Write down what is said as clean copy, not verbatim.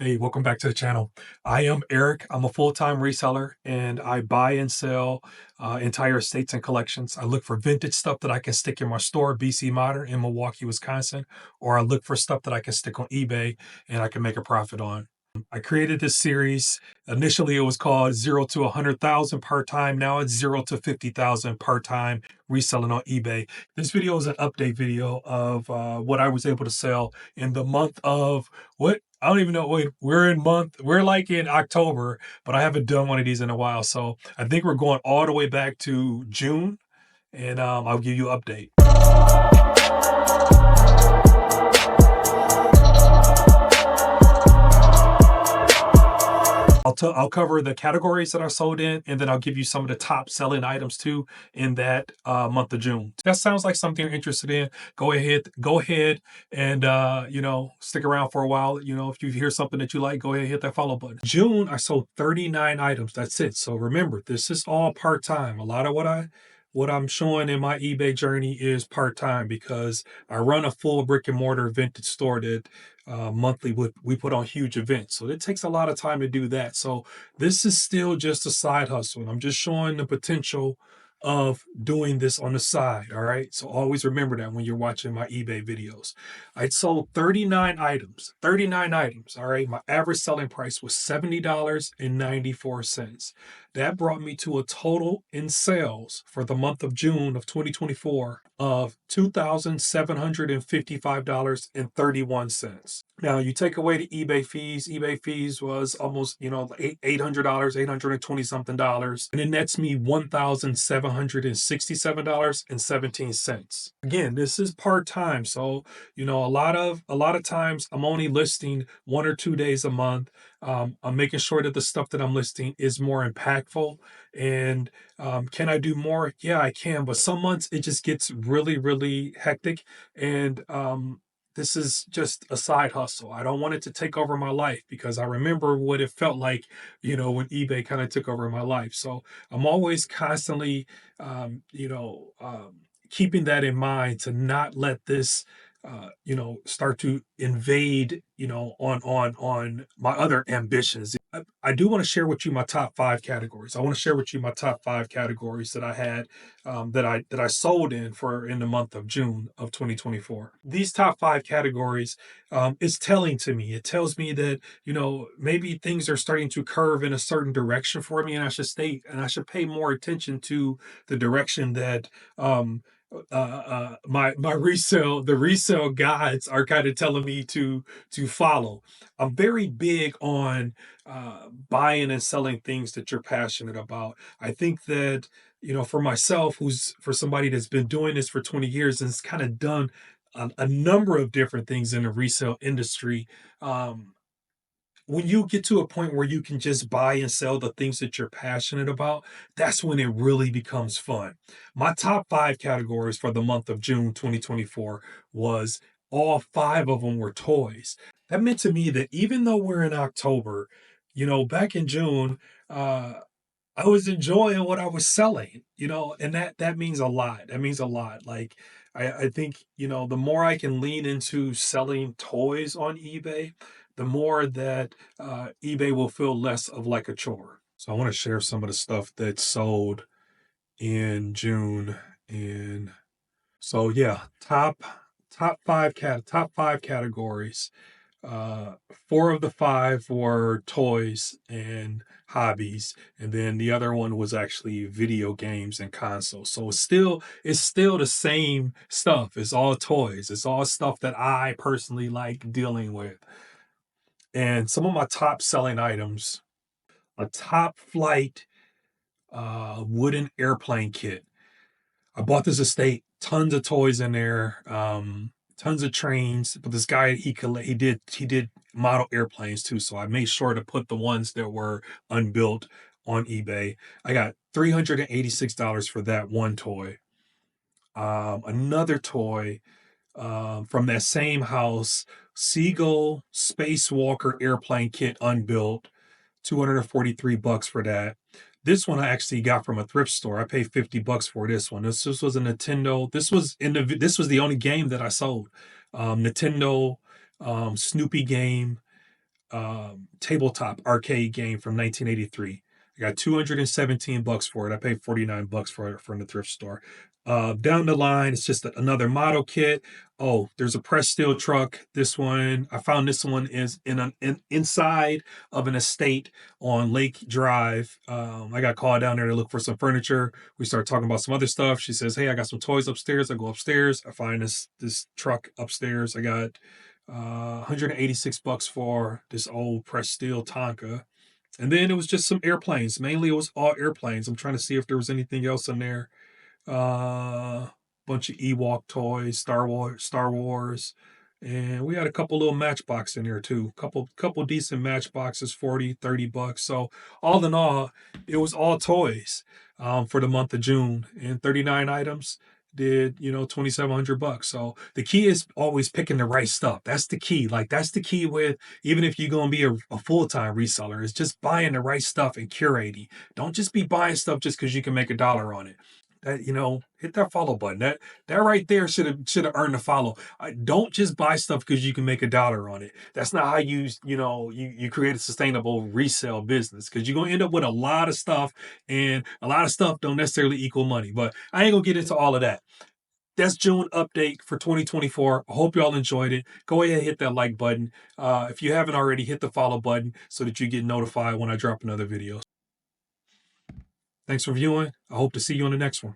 Hey, welcome back to the channel. I am Eric. I'm a full-time reseller and I buy and sell entire estates and collections. I look for vintage stuff that I can stick in my store, BC Modern in Milwaukee, Wisconsin, or I look for stuff that I can stick on eBay and I can make a profit on. I created this series. Initially, it was called 0 to 100,000 part-time. Now it's 0 to 50,000 part-time reselling on eBay. This video is an update video of what I was able to sell in the month of what? I don't even know. Wait, we're like in October, but I haven't done one of these in a while. So I think we're going all the way back to June, and I'll give you an update. I'll cover the categories that are sold in, and then I'll give you some of the top selling items too in that month of June. That sounds like something you're interested in. Go ahead and stick around for a while. If you hear something that you like, go ahead and hit that follow button. June, I sold 39 items. That's it. So remember, this is all part-time. A lot of what I'm showing in my eBay journey is part-time because I run a full brick and mortar vintage store that monthly we put on huge events. So it takes a lot of time to do that. So this is still just a side hustle. And I'm just showing the potential of doing this on the side. All right. So always remember that when you're watching my eBay videos. I sold 39 items. 39 items. All right. My average selling price was $70.94. That brought me to a total in sales for the month of June of 2024 of $2,755.31. Now you take away the eBay fees. eBay fees was almost, $800, $820 something dollars. And it nets me $1,767.17. Again, this is part-time. So, a lot of times I'm only listing 1 or 2 days a month. I'm making sure that the stuff that I'm listing is more impactful. And can I do more? Yeah, I can. But some months it just gets really, really hectic. And this is just a side hustle. I don't want it to take over my life because I remember what it felt like, when eBay kind of took over my life. So I'm always constantly, keeping that in mind to not let this start to invade, on my other ambitions. I do want to share with you my top 5 categories. I want to share with you my top 5 categories that I had, that I sold in the month of June of 2024. These top 5 categories is telling to me. It tells me that, maybe things are starting to curve in a certain direction for me, and I should pay more attention to the direction that the resale guides are kind of telling me to follow. I'm very big on buying and selling things that you're passionate about. I think that, for myself, for somebody that's been doing this for 20 years and has kind of done a number of different things in the resale industry, when you get to a point where you can just buy and sell the things that you're passionate about, that's when it really becomes fun. My top 5 categories for the month of June 2024 was all 5 of them were toys. That meant to me that even though we're in October, back in June, I was enjoying what I was selling, and that means a lot. That means a lot. Like I think, the more I can lean into selling toys on eBay, the more that eBay will feel less of like a chore. So I want to share some of the stuff that sold in June. And so yeah, top five categories. 4 of the 5 were toys and hobbies, and then the other one was actually video games and consoles. So it's still the same stuff. It's all toys. It's all stuff that I personally like dealing with. And some of my top selling items: a top flight wooden airplane kit. I bought this estate, tons of toys in there, tons of trains. But this guy, he did model airplanes too, so I made sure to put the ones that were unbuilt on eBay. I got $386 for that one toy. Another toy from that same house, Seagull Spacewalker airplane kit unbuilt, $243 for that. This one I actually got from a thrift store. I paid $50 for this one. This was a Nintendo. This was the only game that I sold. Nintendo Snoopy game. tabletop arcade game from 1983. I got $217 for it. I paid $49 for it from the thrift store. Down the line, it's just another model kit. Oh, there's a pressed steel truck. This one, I found this one is inside of an estate on Lake Drive. I got called down there to look for some furniture. We start talking about some other stuff. She says, "Hey, I got some toys upstairs." I go upstairs. I find this truck upstairs. I got $186 for this old pressed steel Tonka. And then it was just some airplanes. Mainly it was all airplanes. I'm trying to see if there was anything else in there. Bunch of Ewok toys, Star Wars. And we had a couple little matchbox in there too. Couple decent matchboxes, 40, $30. So all in all, it was all toys for the month of June. And 39 items did, $2,700. So the key is always picking the right stuff. That's the key. Like that's the key with, even if you're gonna be a full-time reseller, is just buying the right stuff and curating. Don't just be buying stuff just because you can make $1 on it. That, hit that follow button. That right there should have earned a follow. Don't just buy stuff because you can make $1 on it. That's not how you create a sustainable resale business, because you're gonna end up with a lot of stuff, and a lot of stuff don't necessarily equal money. But I ain't gonna get into all of that. That's June update for 2024. I hope y'all enjoyed it. Go ahead and hit that like button. If you haven't already, hit the follow button so that you get notified when I drop another video. Thanks for viewing. I hope to see you on the next one.